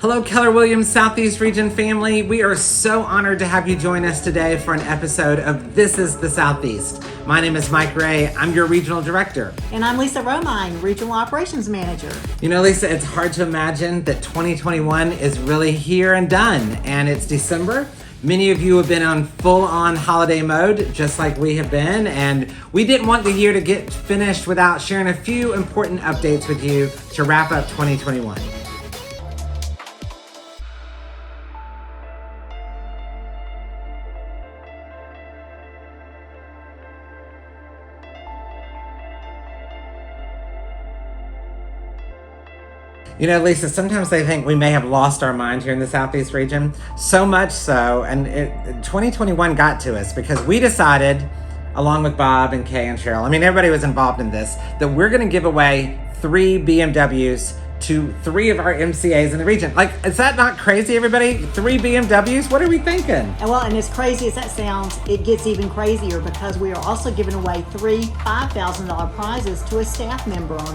Hello, Keller Williams Southeast Region family. We are so honored to have you join us today for an episode of This is the Southeast. My name is Mike Ray. I'm your regional director. And I'm Lisa Romine, regional operations manager. You know, Lisa, it's hard to imagine that 2021 is really here and done, and it's December. Many of you have been on full-on holiday mode, just like we have been, and we didn't want the year to get finished without sharing a few important updates with you to wrap up 2021. You know, Lisa, sometimes they think we may have lost our mind here in the Southeast region. So much so, and 2021 got to us because we decided, along with Bob and Kay and Cheryl, I mean, everybody was involved in this, that we're going to give away 3 BMWs to 3 of our MCAs in the region. Like, is that not crazy, everybody? 3 BMWs? What are we thinking? And as crazy as that sounds, it gets even crazier because we are also giving away 3 $5,000 prizes to a staff member in a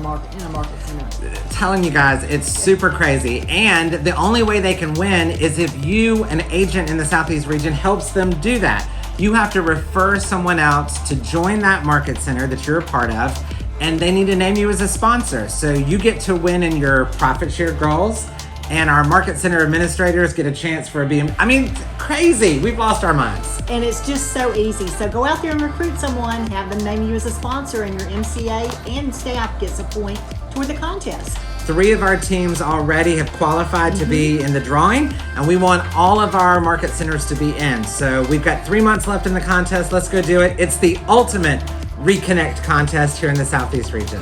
market center. Telling you guys, it's super crazy. And the only way they can win is if you, an agent in the Southeast region, helps them do that. You have to refer someone else to join that market center that you're a part of, and they need to name you as a sponsor. So you get to win in your profit share goals, and our market center administrators get a chance for a BM. I mean, crazy. We've lost our minds. And it's just so easy. So go out there and recruit someone, have them name you as a sponsor, and your MCA and staff gets a point toward the contest. 3 of our teams already have qualified to be in the drawing, and we want all of our market centers to be in. So we've got 3 months left in the contest. Let's go do it. It's the ultimate Reconnect contest here in the Southeast region.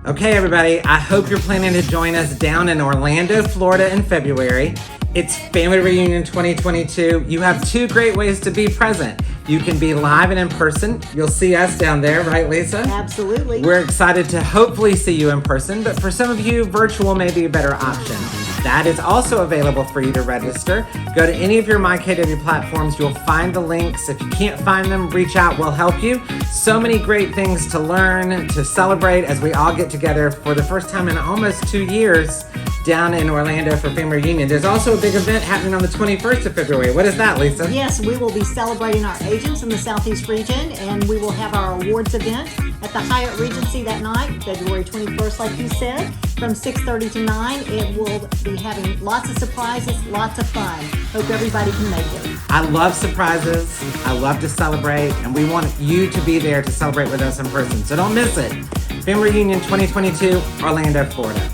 Okay, everybody, I hope you're planning to join us down in Orlando, Florida in February. It's Family Reunion 2022. You have 2 great ways to be present. You can be live and in person. You'll see us down there, right, Lisa? Absolutely. We're excited to hopefully see you in person, but for some of you, virtual may be a better option. That is also available for you to register. Go to any of your MyKW platforms. You'll find the links. If you can't find them, reach out. We'll help you. So many great things to learn, to celebrate as we all get together for the first time in almost 2 years down in Orlando for Family Reunion. There's also a big event happening on the 21st of February. What is that, Lisa? Yes, we will be celebrating our agents in the Southeast region, and we will have our awards event at the Hyatt Regency that night, February 21st, like you said, from 6:30 to 9. It will be having lots of surprises, lots of fun. Hope everybody can make it. I love surprises. I love to celebrate, and we want you to be there to celebrate with us in person. So don't miss it. Family Reunion 2022, Orlando, Florida.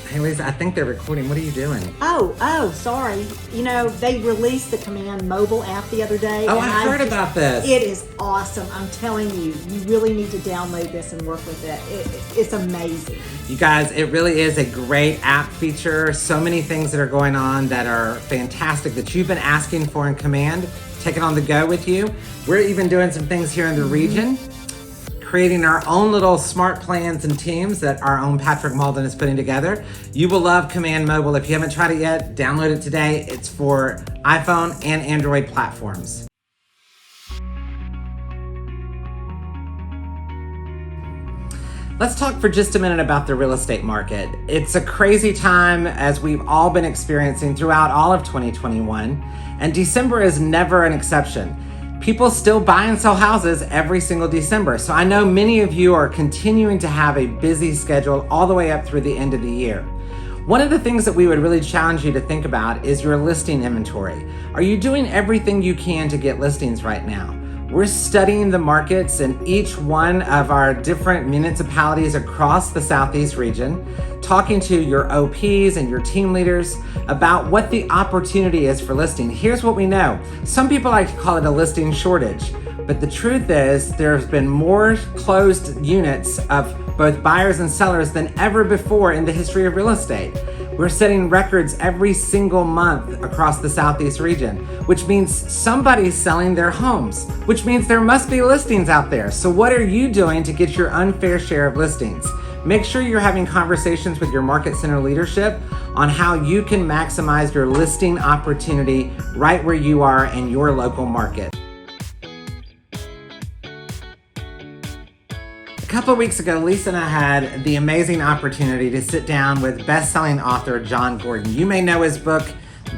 Hey, Lisa, I think they're recording. What are you doing? Oh, sorry. You know, they released the Command mobile app the other day. Oh, I heard about this. It is awesome. I'm telling you, you really need to download this and work with it. It's amazing. You guys, it really is a great app feature. So many things that are going on that are fantastic that you've been asking for in Command. Take it on the go with you. We're even doing some things here in the region, creating our own little smart plans and teams that our own Patrick Malden is putting together. You will love Command Mobile. If you haven't tried it yet, download it today. It's for iPhone and Android platforms. Let's talk for just a minute about the real estate market. It's a crazy time, as we've all been experiencing throughout all of 2021, and December is never an exception. People still buy and sell houses every single December. So I know many of you are continuing to have a busy schedule all the way up through the end of the year. One of the things that we would really challenge you to think about is your listing inventory. Are you doing everything you can to get listings right now? We're studying the markets in each one of our different municipalities across the Southeast region, talking to your OPs and your team leaders about what the opportunity is for listing. Here's what we know. Some people like to call it a listing shortage, but the truth is there's been more closed units of both buyers and sellers than ever before in the history of real estate. We're setting records every single month across the Southeast region, which means somebody's selling their homes, which means there must be listings out there. So what are you doing to get your unfair share of listings? Make sure you're having conversations with your market center leadership on how you can maximize your listing opportunity right where you are in your local market. A couple of weeks ago, Lisa and I had the amazing opportunity to sit down with best-selling author Jon Gordon. You may know his book,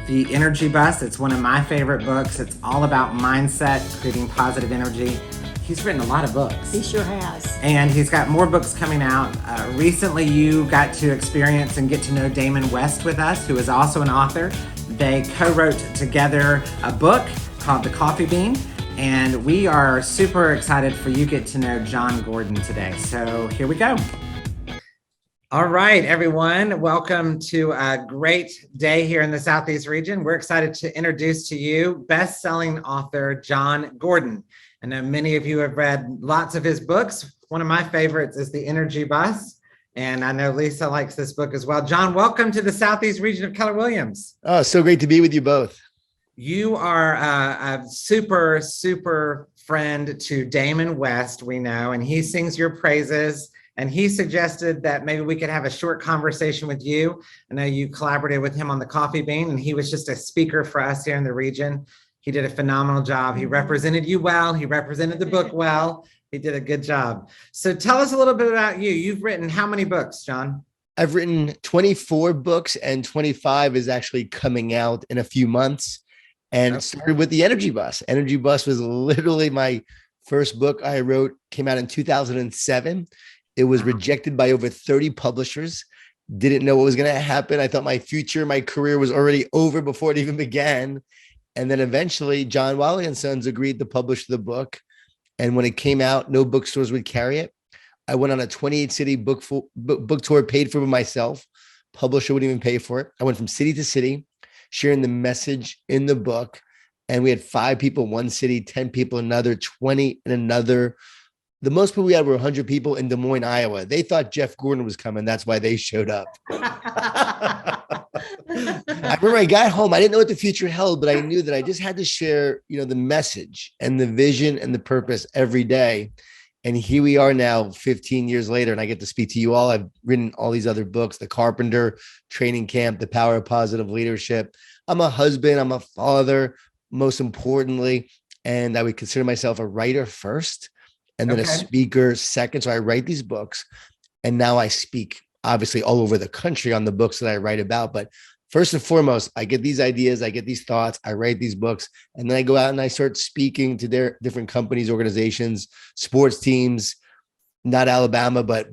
The Energy Bus. It's one of my favorite books. It's all about mindset, creating positive energy. He's written a lot of books. He sure has. And he's got more books coming out. Recently, you got to experience and get to know Damon West with us, who is also an author. They co-wrote together a book called The Coffee Bean. And we are super excited for you to get to know Jon Gordon today. So here we go. All right, everyone. Welcome to a great day here in the Southeast region. We're excited to introduce to you best-selling author Jon Gordon. I know many of you have read lots of his books. One of my favorites is The Energy Bus. And I know Lisa likes this book as well. Jon, welcome to the Southeast region of Keller Williams. Oh, so great to be with you both. You are a super, super friend to Damon West, we know, and he sings your praises. And he suggested that maybe we could have a short conversation with you. I know you collaborated with him on the Coffee Bean, and he was just a speaker for us here in the region. He did a phenomenal job. He represented you well. He represented the book well. He did a good job. So tell us a little bit about you. You've written how many books, Jon? I've written 24 books, and 25 is actually coming out in a few months. And it started with The Energy Bus. Energy Bus was literally my first book I wrote, came out in 2007. It was rejected by over 30 publishers. Didn't know what was going to happen. I thought my future, my career was already over before it even began. And then eventually John Wiley & Sons agreed to publish the book. And when it came out, no bookstores would carry it. I went on a 28-city book tour, paid for by myself. Publisher wouldn't even pay for it. I went from city to city, sharing the message in the book. And we had 5 people in one city, 10 people in another, 20 in another. The most people we had were 100 people in Des Moines, Iowa. They thought Jeff Gordon was coming. That's why they showed up. I remember I got home. I didn't know what the future held, but I knew that I just had to share, the message and the vision and the purpose every day. And here we are now 15 years later, and I get to speak to you all. I've written all these other books, The Carpenter, Training Camp, The Power of Positive Leadership. I'm a husband, I'm a father, most importantly, and I would consider myself a writer first and then a speaker second. So I write these books, and now I speak, obviously, all over the country on the books that I write about. But first and foremost, I get these ideas, I get these thoughts, I write these books, and then I go out and I start speaking to their different companies, organizations, sports teams, not Alabama, but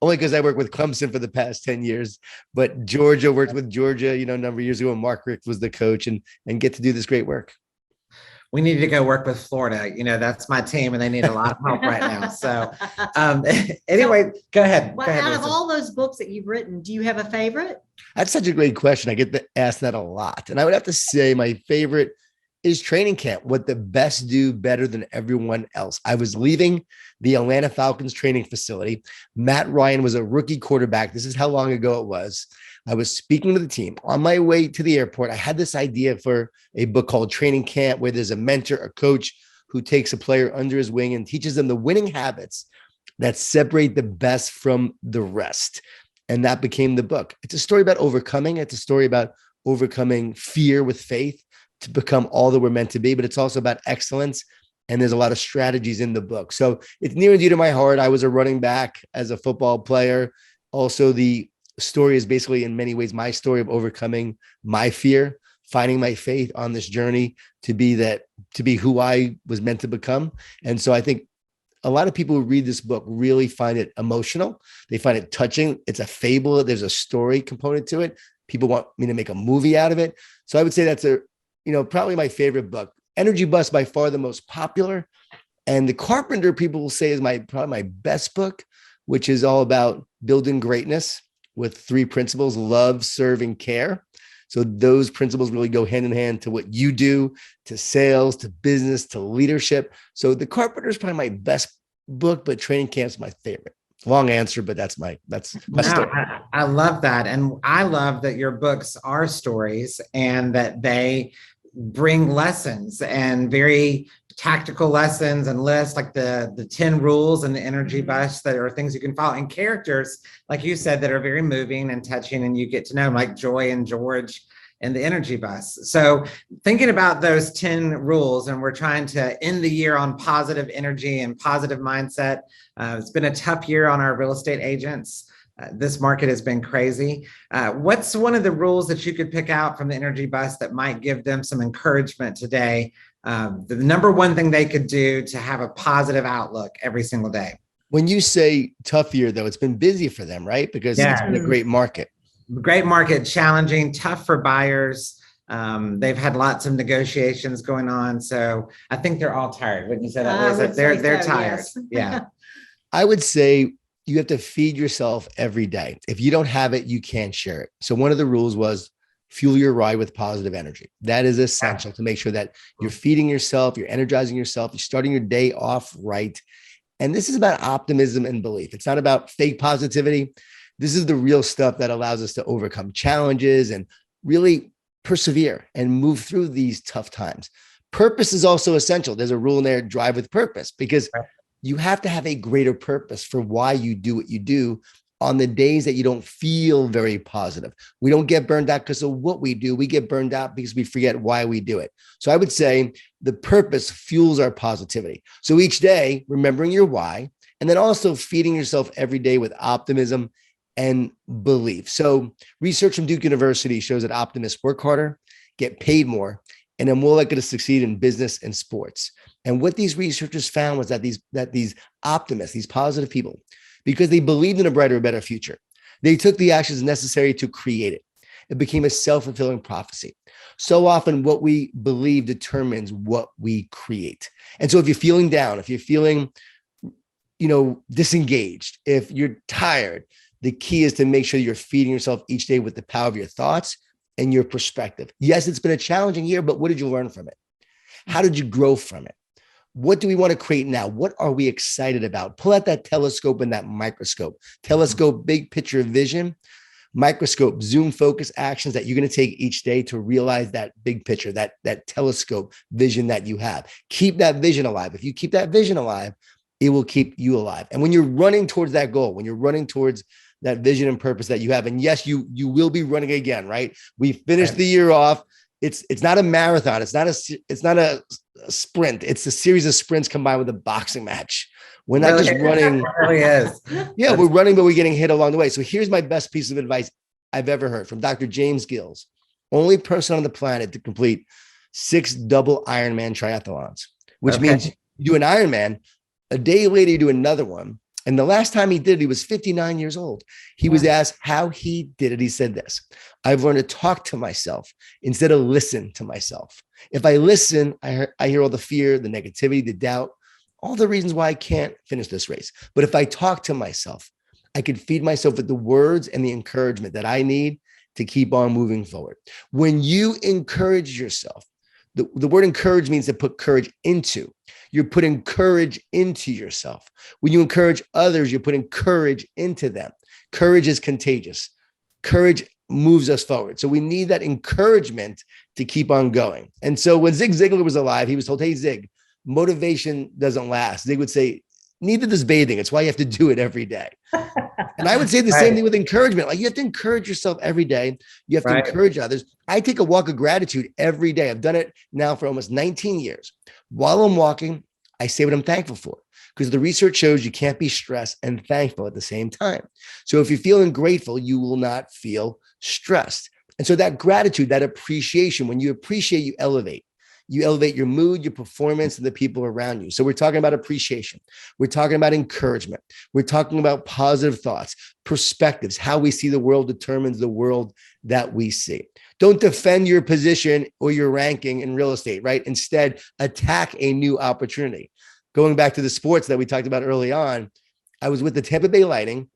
only because I work with Clemson for the past 10 years, but Georgia, worked with Georgia, a number of years ago when Mark Richt was the coach, and get to do this great work. We need to go work with Florida. That's my team, and they need a lot of help right now. So anyway, go ahead. Well, go ahead, out Lisa. of all those books that you've written, do you have a favorite? That's such a great question. I get asked that a lot. And I would have to say my favorite is Training Camp, What the Best Do Better Than Everyone Else. I was leaving the Atlanta Falcons training facility. Matt Ryan was a rookie quarterback. This is how long ago it was. I was speaking to the team. On my way to the airport, I had this idea for a book called Training Camp, where there's a mentor, a coach who takes a player under his wing and teaches them the winning habits that separate the best from the rest. And that became the book. It's a story about overcoming. It's a story about overcoming fear with faith to become all that we're meant to be, but it's also about excellence. And there's a lot of strategies in the book. So it's near and dear to my heart. I was a running back as a football player. Also, the story is basically in many ways my story of overcoming my fear, finding my faith on this journey to be who I was meant to become. And so I think a lot of people who read this book really find it emotional. They find it touching. It's a fable. There's a story component to it. People want me to make a movie out of it. So I would say that's probably my favorite book. Energy Bus, by far the most popular. And The Carpenter, people will say, is probably my best book, which is all about building greatness with 3 principles: love, serve, and care. So those principles really go hand in hand to what you do, to sales, to business, to leadership. So The Carpenter is probably my best book, but Training Camp's my favorite. Long answer, but that's my No, story. I love that. And I love that your books are stories and that they bring lessons and very tactical lessons and lists like the 10 rules and the energy bus that are things you can follow and characters, like you said, that are very moving and touching and you get to know them, like Joy and George and the energy bus. So thinking about those 10 rules, and we're trying to end the year on positive energy and positive mindset. It's been a tough year on our real estate agents. This market has been crazy. What's one of the rules that you could pick out from the energy bus that might give them some encouragement today? The number one thing they could do to have a positive outlook every single day. When you say tough year, though, it's been busy for them, right? Because it's been a great market. Great market, challenging, tough for buyers. They've had lots of negotiations going on. So I think they're all tired. Wouldn't you say that? They're tired. Yes. Yeah. I would say you have to feed yourself every day. If you don't have it, you can't share it. So one of the rules was fuel your ride with positive energy. That is essential to make sure that you're feeding yourself, you're energizing yourself, you're starting your day off right. And this is about optimism and belief. It's not about fake positivity. This is the real stuff that allows us to overcome challenges and really persevere and move through these tough times. Purpose is also essential. There's a rule in there, drive with purpose, because you have to have a greater purpose for why you do what you do on the days that you don't feel very positive. We don't get burned out because of what we do. We get burned out because we forget why we do it. So I would say the purpose fuels our positivity. So each day, remembering your why, and then also feeding yourself every day with optimism and belief. So research from Duke University shows that optimists work harder, get paid more, and are more likely to succeed in business and sports. And what these researchers found was that these optimists, these positive people, because they believed in a brighter, better future, they took the actions necessary to create it. It became a self-fulfilling prophecy. So often what we believe determines what we create. And so if you're feeling down, if you're feeling, disengaged, if you're tired, the key is to make sure you're feeding yourself each day with the power of your thoughts and your perspective. Yes, it's been a challenging year, but what did you learn from it? How did you grow from it? What do we want to create now? What are we excited about? Pull out that telescope and that microscope. Telescope, big picture vision. Microscope, zoom focus actions that you're going to take each day to realize that big picture, that telescope vision that you have. Keep that vision alive. If you keep that vision alive, it will keep you alive. And when you're running towards that goal, when you're running towards that vision and purpose that you have, and yes, you will be running again, right? We finished the year off. It's not a marathon. It's not a sprint. It's a series of sprints combined with a boxing match. We're not just running. It really is. Yeah, we're running, but we're getting hit along the way. So here's my best piece of advice I've ever heard from Dr. James Gills, only person on the planet to complete 6 double Ironman triathlons, which means you do an Ironman, a day later you do another one. And the last time he did it, he was 59 years old. He was asked how he did it. He said this: I've learned to talk to myself instead of listen to myself. If I listen, I hear all the fear, the negativity, the doubt, all the reasons why I can't finish this race. But if I talk to myself, I can feed myself with the words and the encouragement that I need to keep on moving forward. When you encourage yourself, the word encourage means to put courage into. You're putting courage into yourself. When you encourage others, you're putting courage into them. Courage is contagious. Courage moves us forward. So we need that encouragement to keep on going. And so when Zig Ziglar was alive, he was told, hey, Zig, motivation doesn't last. Zig would say, neither does bathing. It's why you have to do it every day. And I would say the same thing with encouragement. Like, you have to encourage yourself every day. You have to encourage others. I take a walk of gratitude every day. I've done it now for almost 19 years. While I'm walking, I say what I'm thankful for, because the research shows you can't be stressed and thankful at the same time. So if you're feeling grateful, you will not feel stressed. And so that gratitude, that appreciation, when you appreciate, you elevate. You elevate your mood, your performance, and the people around you. So we're talking about appreciation. We're talking about encouragement. We're talking about positive thoughts, perspectives. How we see the world determines the world that we see. Don't defend your position or your ranking in real estate, right? Instead, attack a new opportunity. Going back to the sports that we talked about early on, I was with the Tampa Bay Lightning.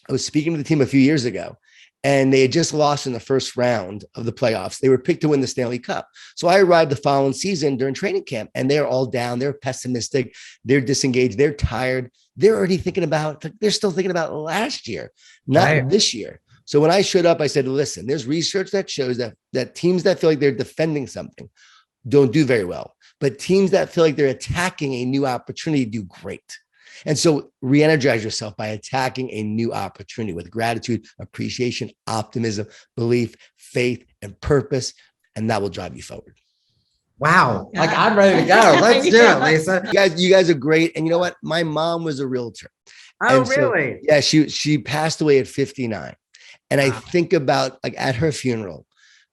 I was speaking to the team a few years ago, and they had just lost in the first round of the playoffs. They were picked to win the Stanley Cup. So I arrived the following season during training camp, and they're all down. They're pessimistic. They're disengaged. They're tired. They're already thinking about, they're still thinking about last year, not this year. So when I showed up, I said, listen, there's research that shows that teams that feel like they're defending something don't do very well, but teams that feel like they're attacking a new opportunity do great. And so re-energize yourself by attacking a new opportunity with gratitude, appreciation, optimism, belief, faith, and purpose, and that will drive you forward. Wow. Like, I'm ready to go. Let's do it, Lisa. You guys are great. And you know what? My mom was a realtor. Oh, really? Yeah, she passed away at 59. And I think about, like, at her funeral,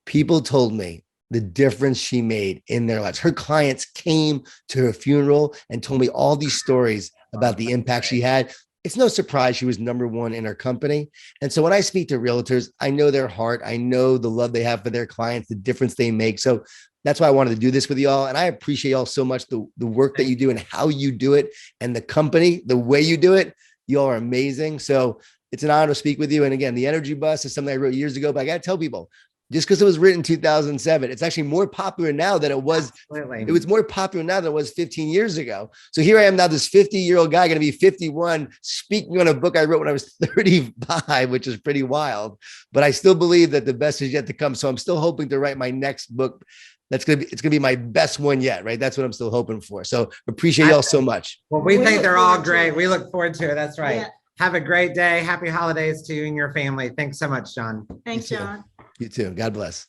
people told me the difference she made in their lives. Her clients came to her funeral and told me all these stories about the impact she had. It's no surprise she was number one in her company. And so when I speak to realtors, I know their heart. I know the love they have for their clients, the difference they make. So that's why I wanted to do this with y'all. And I appreciate y'all so much, the work that you do and how you do it, and the company, the way you do it. Y'all are amazing. So it's an honor to speak with you. And again, the Energy Bus is something I wrote years ago, but I got to tell people, just because it was written in 2007, it's actually more popular now than it was. Absolutely. It was more popular now than it was 15 years ago. So here I am now, this 50-year-old guy, going to be 51, speaking on a book I wrote when I was 35, which is pretty wild. But I still believe that the best is yet to come. So I'm still hoping to write my next book. It's going to be my best one yet, right? That's what I'm still hoping for. So appreciate y'all so much. Well, we think they're all great. We look forward to it. That's right. Yeah. Have a great day. Happy holidays to you and your family. Thanks so much, Jon. Thanks, Jon. You too. God bless.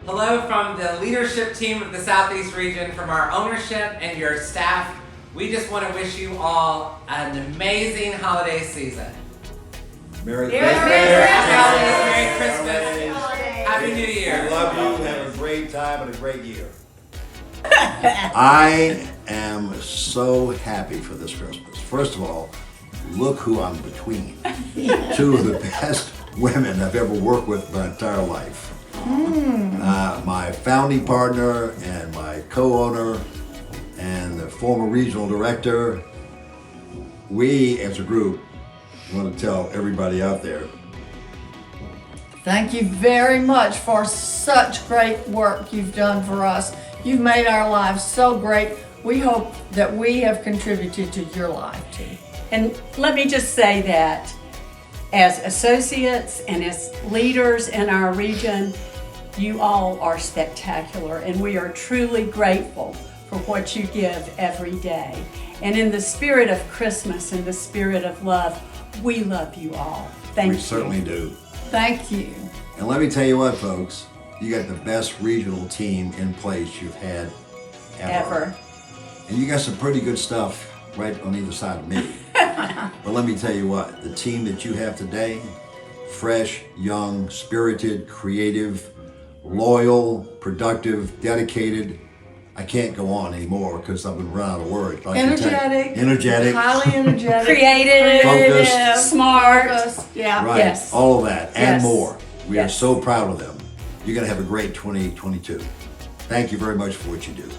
Hello from the leadership team of the Southeast region, from our ownership and your staff. We just want to wish you all an amazing holiday season. Merry Happy holidays, Merry Christmas, Happy New Year. I love you. Have a great time and a great year. I am so happy for this Christmas. First of all, look who I'm between. Two of the best women I've ever worked with my entire life. My founding partner and my co-owner and the former regional director. We, as a group, want to tell everybody out there, thank you very much for such great work you've done for us. You've made our lives so great. We hope that we have contributed to your life too. And let me just say that as associates and as leaders in our region, you all are spectacular, and we are truly grateful for what you give every day. And in the spirit of Christmas and the spirit of love, we love you all. Thank you. we certainly do. Thank you. And let me tell you what, folks, you got the best regional team in place you've had ever. And you got some pretty good stuff right on either side of me. But let me tell you what, the team that you have today, fresh, young, spirited, creative, loyal, productive, dedicated. I can't go on anymore because I've been run out of words. Energetic, Highly energetic. Creative, Focused. smart. Yeah. right? Yes. All of that and Yes. more. We are Yes. so proud of them. You're going to have a great 2022. Thank you very much for what you do.